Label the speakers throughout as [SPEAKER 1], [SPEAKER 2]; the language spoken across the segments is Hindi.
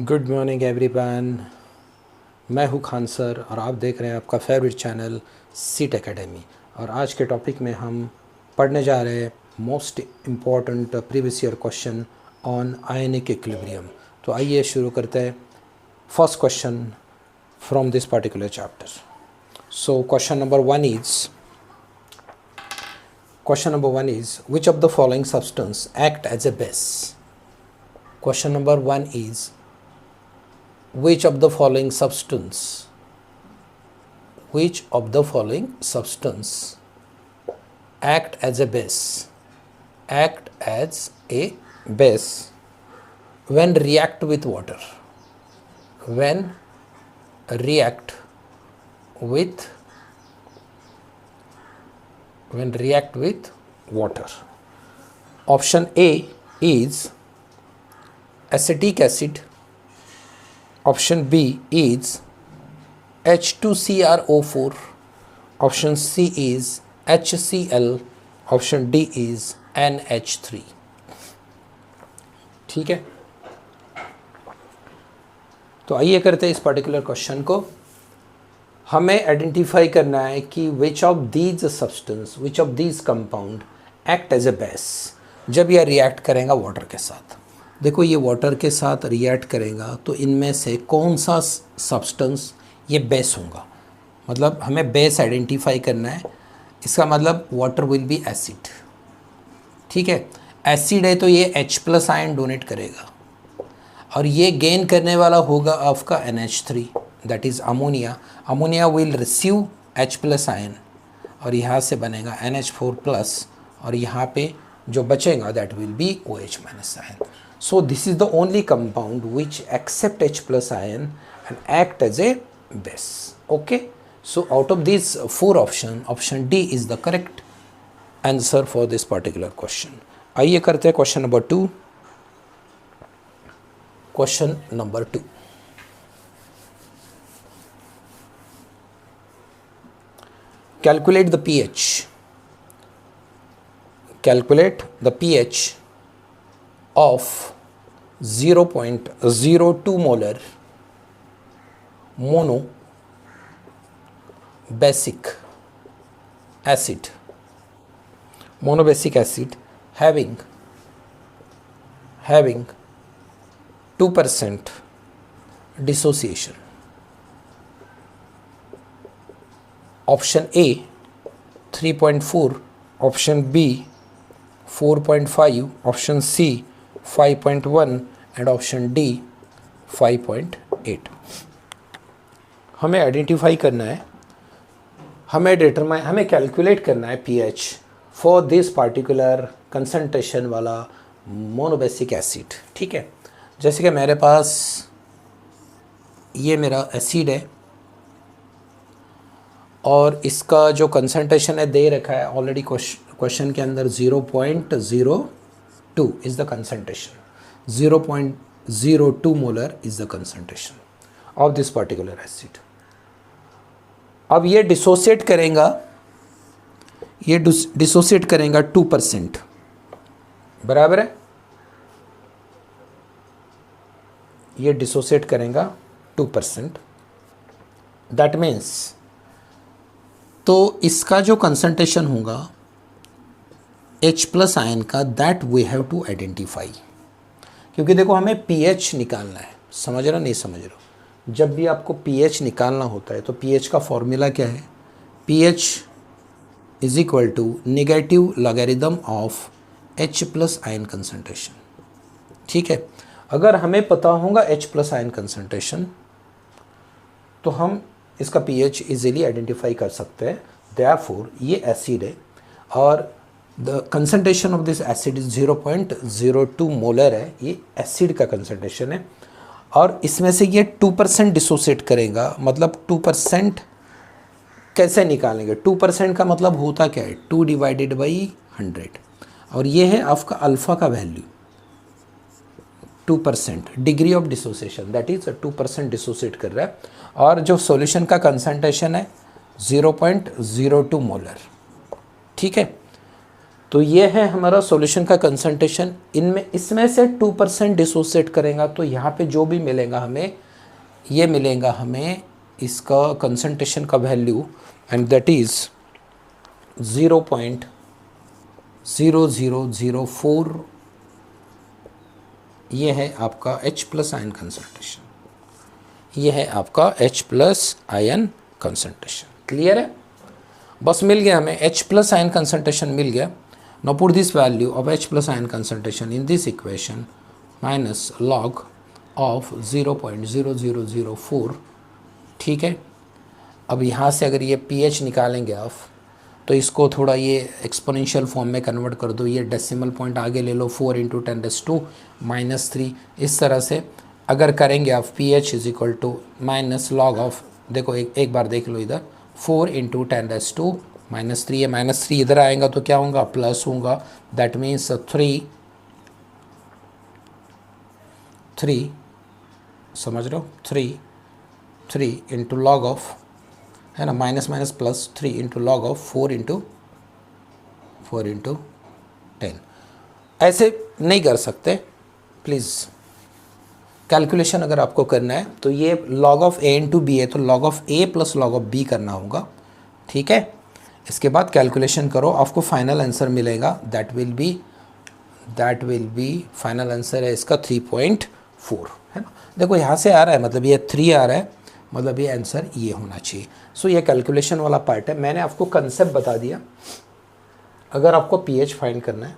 [SPEAKER 1] Good morning everyone. मैं हूं खान सर और आप देख रहे हैं आपका फेवरेट चैनल सीट एकेडमी। और आज के टॉपिक में हम पढ़ने जा रहे हैं most important previous year question on ionic equilibrium. तो आइए शुरू करते हैं first question from this particular chapter. So question number one is which of the following substance act as a base? Question number 1 is which of the following substance act as a base when react with water, when react with water. Option A is acetic acid. Option B is H2CrO4. Option C is HCl. Option D is NH3. ठीक है, तो आइए करते हैं इस पर्टिकुलर क्वेश्चन को। हमें आइडेंटिफाई करना है कि which of these compound act as a base जब यह रिएक्ट करेगा वाटर के साथ। देखो, ये वाटर के साथ रिएक्ट करेगा तो इनमें से कौन सा सब्सटेंस ये बेस होगा। मतलब हमें बेस आइडेंटिफाई करना है। इसका मतलब वाटर विल बी एसिड। ठीक है, एसिड है तो ये H+ आयन डोनेट करेगा और ये गेन करने वाला होगा आपका NH3, that is ammonia. Ammonia will receive H+ ion और यहाँ से बनेगा NH4+ और यहाँ पे जो बचेगा that will be OH- ion. So this is the only compound which accept H+ ion and act as a base. Okay. So out of these four options, option D is the correct answer for this particular question. आइए करते हैं question number 2। Question number 2, calculate the pH. Calculate the pH of 0.02 molar monobasic acid having 2% dissociation. Option A 3.4, option B 4.5, option C 5.1 and option D 5.8. हमें आइडेंटिफाई करना है, हमें कैलकुलेट करना है pH for this particular concentration वाला मोनोबेसिक एसिड। ठीक है, जैसे कि मेरे पास ये मेरा एसिड है और इसका जो कंसंट्रेशन है दे रखा है ऑलरेडी क्वेश्चन के अंदर 0.02 is the concentration. 0.02 molar is the concentration of this particular acid. अब ये डिसोसिएट करेगा 2%, बराबर है। ये डिसोसिएट करेगा 2%, दैट मीन्स तो इसका जो कंसंट्रेशन होगा H+ आयन का, that we have to identify. क्योंकि देखो हमें pH निकालना है, समझ रहे हो नहीं समझ रहे हो। जब भी आपको pH निकालना होता है तो pH का फॉर्मूला क्या है, pH is equal to negative logarithm of H+ ion concentration. ठीक है, अगर हमें पता होगा H+ आयन कंसंट्रेशन तो हम इसका pH इजीली आइडेंटिफाई कर सकते हैं। देयरफॉर ये एसिड है और the concentration of this acid is 0.02 molar है। ये एसिड का कंसंट्रेशन है और इसमें से ये 2% डिसोसिएट करेगा। मतलब 2% कैसे निकालेंगे? 2% का मतलब होता क्या है, 2/100 और ये है आपका अल्फ़ा का value 2%, degree of dissociation, that is 2% dissociate कर रहा है और जो सॉल्यूशन का कंसंट्रेशन है 0.02 मोलर। ठीक है, तो ये है हमारा सॉल्यूशन का कंसंट्रेशन। इनमें इसमें से 2% डिसोसिएट करेगा तो यहाँ पे जो भी मिलेगा हमें, ये मिलेगा हमें इसका कंसंट्रेशन का वैल्यू, एंड दैट इज़ 0.0004। ये है आपका H+ आयन कंसंट्रेशन, ये है आपका H+ आयन कंसंट्रेशन। क्लियर है? बस मिल गया हमें, H+ आयन कंसंट्रेशन मिल गया। Now put this value of H+ ion concentration in this equation minus log of 0.0004। ठीक है, अब यहाँ से अगर ये pH निकालेंगे आप, तो इसको थोड़ा ये एक्सपोनेंशियल फॉर्म में कन्वर्ट कर दो, ये डेसिमल पॉइंट आगे ले लो, 4 × 10⁻⁻3। इस तरह से अगर करेंगे आप, pH = माइनस लॉग ऑफ, देखो एक बार देख लो इधर, 4 × 10⁻⁻3, ये -3 इधर आएगा तो क्या होगा, प्लस होगा। दैट मीन्स 3 समझ रहे हो, 3 × लॉग ऑफ, है ना, minus minus plus, 3 × log of 4 × 10। ऐसे नहीं कर सकते प्लीज़। कैलकुलेशन अगर आपको करना है तो ये log ऑफ a × b है, तो log of a + log of b करना होगा। ठीक है, इसके बाद कैलकुलेशन करो, आपको फाइनल आंसर मिलेगा। That will be final answer है इसका 3.4, है ना। देखो यहाँ से आ रहा है, मतलब ये 3 आ रहा है, मतलब ये आंसर ये होना चाहिए। सो ये कैलकुलेशन वाला पार्ट है। मैंने आपको कंसेप्ट बता दिया। अगर आपको pH फाइंड करना है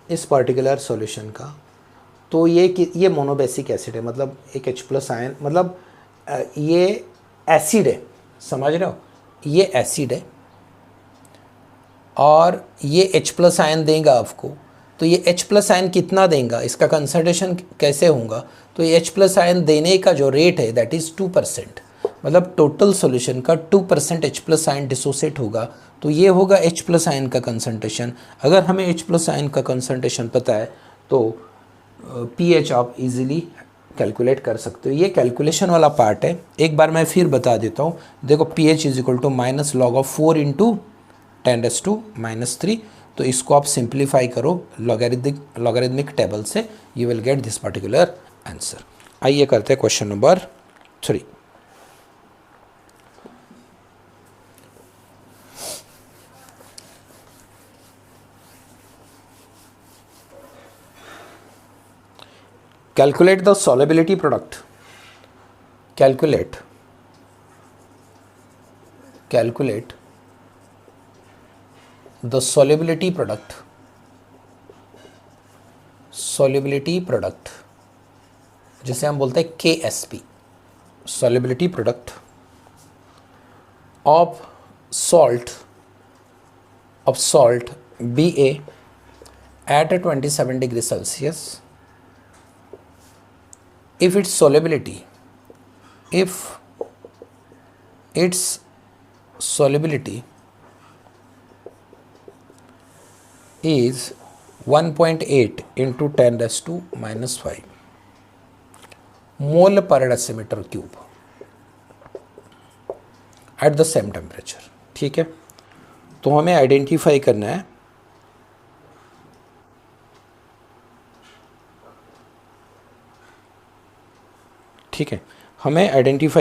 [SPEAKER 1] इस पर्टिकुलर सॉल्यूशन का, तो ये मोनोबेसिक एसिड है, मतलब एक H+ आयन, मतलब ये एसिड है, समझ रहे हो, ये एसिड है और ये H+ आयन देगा आपको। तो ये H+ आयन कितना देगा, इसका कंसंट्रेशन कैसे होगा, तो ये H+ आयन देने का जो रेट है दैट इज़ 2%, मतलब टोटल सॉल्यूशन का 2% H+ आयन डिसोसिएट होगा, तो ये होगा H+ आयन का कंसंट्रेशन। अगर हमें H+ आयन का कंसंट्रेशन पता है तो pH आप इजीली कैलकुलेट कर सकते हो। ये कैलकुलेशन वाला पार्ट है। एक बार मैं फिर बता देता हूँ। देखो pH = माइनस लॉग ऑफ 4 × 10⁻⁻3। तो इसको आप सिंप्लीफाई करो लॉगरिदमिक टेबल से, you will get this particular answer. आइए करते हैं question number 3। Calculate the solubility product. Calculate the solubility product, जिसे हम बोलते हैं KSP, solubility product of salt BA at 27 degrees Celsius if its solubility is 1.8 × 10⁻⁵ मोल पर decimetre cube at the same temperature. ठीक है, तो हमें आइडेंटिफाई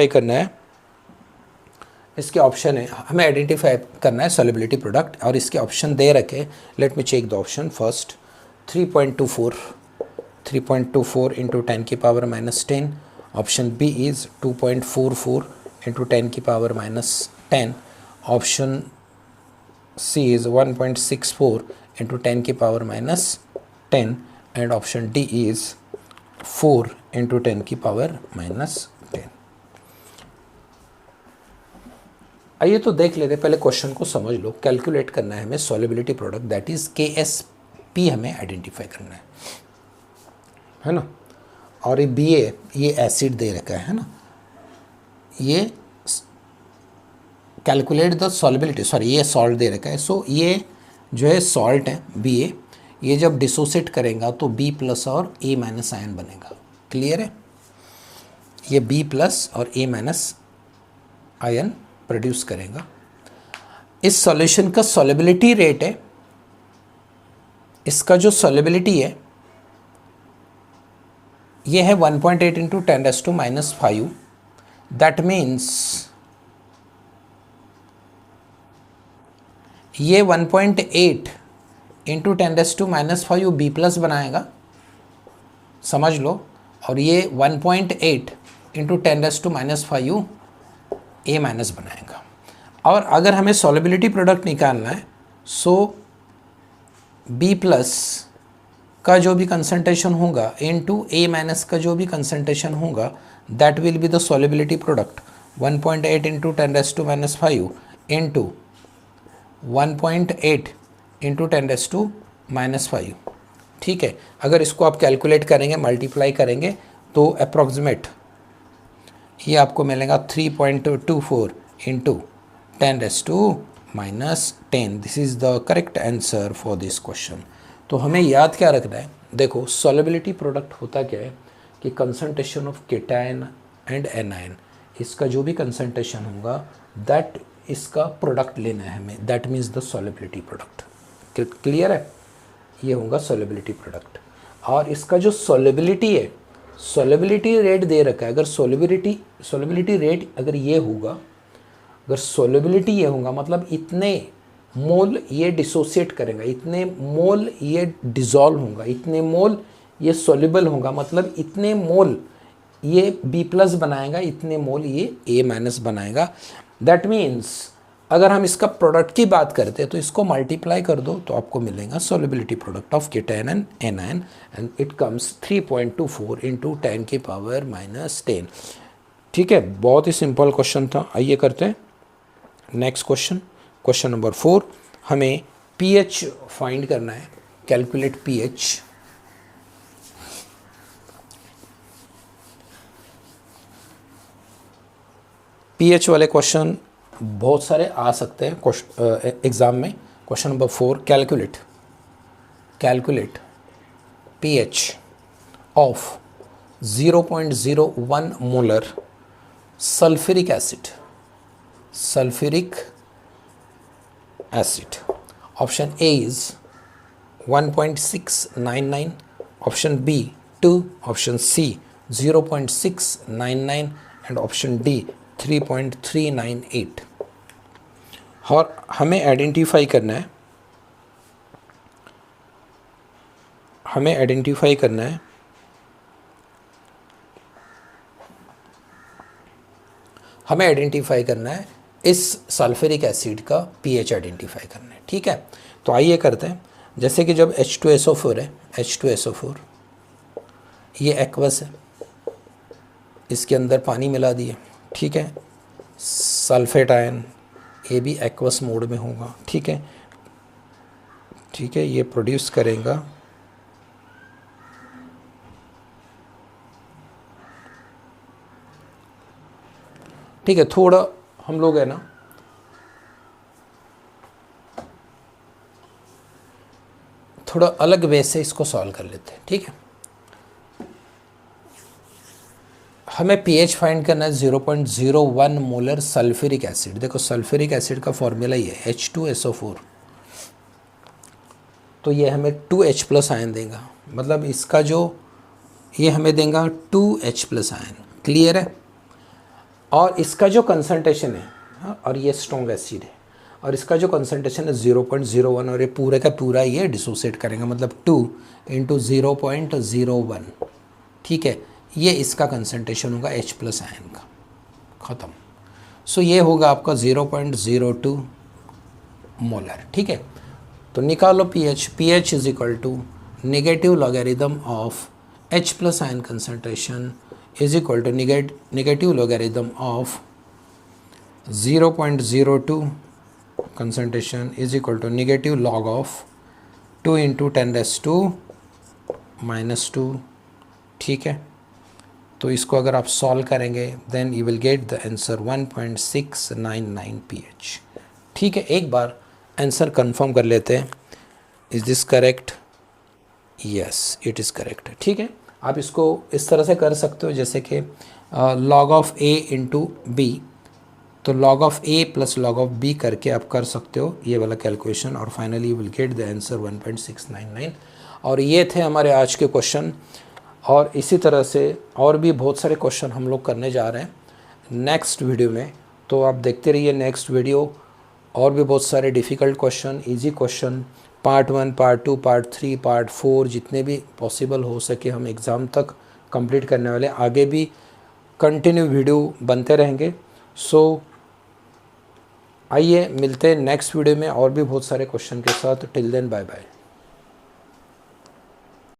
[SPEAKER 1] करना है इसके ऑप्शन है, हमें आइडेंटिफाई करना है सॉल्युबिलिटी प्रोडक्ट, और इसके ऑप्शन दे रखे। Let me check the option first. 3.24 × 10⁻⁻10। Option B is 2.44 × 10⁻⁻10। Option C is 1.64 × 10⁻⁻10 and option D is 4 × 10⁻⁻10। आइए तो देख लेते, पहले क्वेश्चन को समझ लो। कैलकुलेट करना है हमें solubility product, that is KSP हमें आइडेंटिफाई करना है ना। और ये BA ये एसिड दे रखा है ना। ये कैलकुलेट द सॉल्युबिलिटी, सॉरी ये सॉल्ट दे रखा है। सो ये जो है सॉल्ट है BA, ये जब डिसोसिएट करेगा तो B+ और A- आयन बनेगा। क्लियर है, ये B+ और A- आयन प्रोड्यूस करेगा। इस सॉल्यूशन का सॉल्युबिलिटी रेट है इसका जो सॉल्युबिलिटी है ये है 1.8 इंटू 10⁻⁻5। दैट मीन्स ये 1.8 इंटू 10⁻⁻5 बी प्लस बनाएगा, समझ लो, और ये 1.8 इंटू 10⁻⁻5 ए माइनस बनाएगा। और अगर हमें सॉल्युबिलिटी प्रोडक्ट निकालना है सो बी प्लस का जो भी कंसंट्रेशन होगा इनटू ए माइनस का जो भी कंसंट्रेशन होगा that will be the solubility product 1.8 into 10⁻⁻5 into 1.8 into 10⁻⁻5। ठीक है, अगर इसको आप कैलकुलेट करेंगे, मल्टीप्लाई करेंगे तो अप्रॉक्सीमेट ये आपको मिलेगा 3.24 into 10⁻⁻10। This is the correct answer for this question. तो हमें याद क्या रखना है, देखो सॉल्युबिलिटी प्रोडक्ट होता क्या है कि concentration of cation and anion, इसका जो भी कंसंट्रेशन होगा दैट इसका प्रोडक्ट लेना है हमें, that means the solubility product. Clear है, ये होगा सॉल्युबिलिटी प्रोडक्ट। और इसका जो सॉल्युबिलिटी है, सॉल्युबिलिटी रेट दे रखा है, अगर सॉल्युबिलिटी रेट अगर ये होगा, अगर सॉल्युबिलिटी ये होगा मतलब इतने मोल ये डिसोसिएट करेगा, इतने मोल ये डिज़ोल्व होगा, इतने मोल ये सॉल्युबल होगा, मतलब इतने मोल ये बी प्लस बनाएगा, इतने मोल ये ए माइनस बनाएगा। दैट मीन्स अगर हम इसका प्रोडक्ट की बात करते हैं तो इसको मल्टीप्लाई कर दो तो आपको मिलेगा solubility product of cation and anion and it comes 3.24 into 10⁻⁻10। ठीक है, बहुत ही सिंपल क्वेश्चन था। आइए करते हैं नेक्स्ट क्वेश्चन। क्वेश्चन नंबर 4, हमें पीएच फाइंड करना है, कैलकुलेट पीएच। पीएच वाले क्वेश्चन बहुत सारे आ सकते हैं एग्ज़ाम में। Question number 4, calculate pH of 0.01 molar sulphuric acid. Option A is 1.699, option B 2, option C 0.699 and option D 3.398। और हमें आइडेंटिफाई करना है, इस सल्फ्यूरिक एसिड का पीएच आइडेंटिफाई करना है। ठीक है, तो आइए करते हैं। जैसे कि जब H2SO4 है, H2SO4 ये एक्वस है, इसके अंदर पानी मिला दिए। ठीक है, सल्फेट आयन ये भी एक्वस मोड में होगा। ठीक है, ये प्रोड्यूस करेगा ठीक है, थोड़ा हम लोग है ना थोड़ा अलग वे से इसको सॉल्व कर लेते हैं। ठीक है, हमें पीएच फाइंड करना है 0.01 मोलर सल्फ्यूरिक एसिड। देखो सल्फ्यूरिक एसिड का फॉर्मूला ये है H2SO4, तो ये हमें 2H+ आयन देगा, मतलब इसका जो ये हमें देगा 2H+ आयन। क्लियर है, और इसका जो कंसंट्रेशन है, और ये स्ट्रॉन्ग एसिड है, और इसका जो कंसंट्रेशन है 0.01, और ये पूरे का पूरा ये डिसोसिएट करेगा, मतलब 2 इंटू 0.01। ठीक है, ये इसका कंसंट्रेशन होगा H+ आयन का, ख़त्म। सो ये होगा आपका 0.02 मोलर। ठीक है, तो निकालो pH is equal to negative logarithm of H+ ion concentration is equal to negative logarithm of 0.02 concentration is equal to negative log of 2 into 10⁻⁻²। ठीक है, तो इसको अगर आप सॉल्व करेंगे then you will get the answer 1.699 pH। ठीक है, एक बार आंसर कंफर्म कर लेते हैं। Is this correct? Yes, it is correct. ठीक है, आप इसको इस तरह से कर सकते हो जैसे कि log of A into B तो log of a plus log of b करके आप कर सकते हो ये वाला कैलकुलेशन और finally you will get the answer 1.699। और ये थे हमारे आज के क्वेश्चन, और इसी तरह से और भी बहुत सारे क्वेश्चन हम लोग करने जा रहे हैं नेक्स्ट वीडियो में। तो आप देखते रहिए नेक्स्ट वीडियो, और भी बहुत सारे difficult question, easy question, part 1, part 2, part 3, part 4 जितने भी पॉसिबल हो सके हम एग्ज़ाम तक कंप्लीट करने वाले। आगे भी कंटिन्यू वीडियो बनते रहेंगे। सो आइए मिलते हैं नेक्स्ट वीडियो में और भी बहुत सारे क्वेश्चन के साथ। Till then bye bye.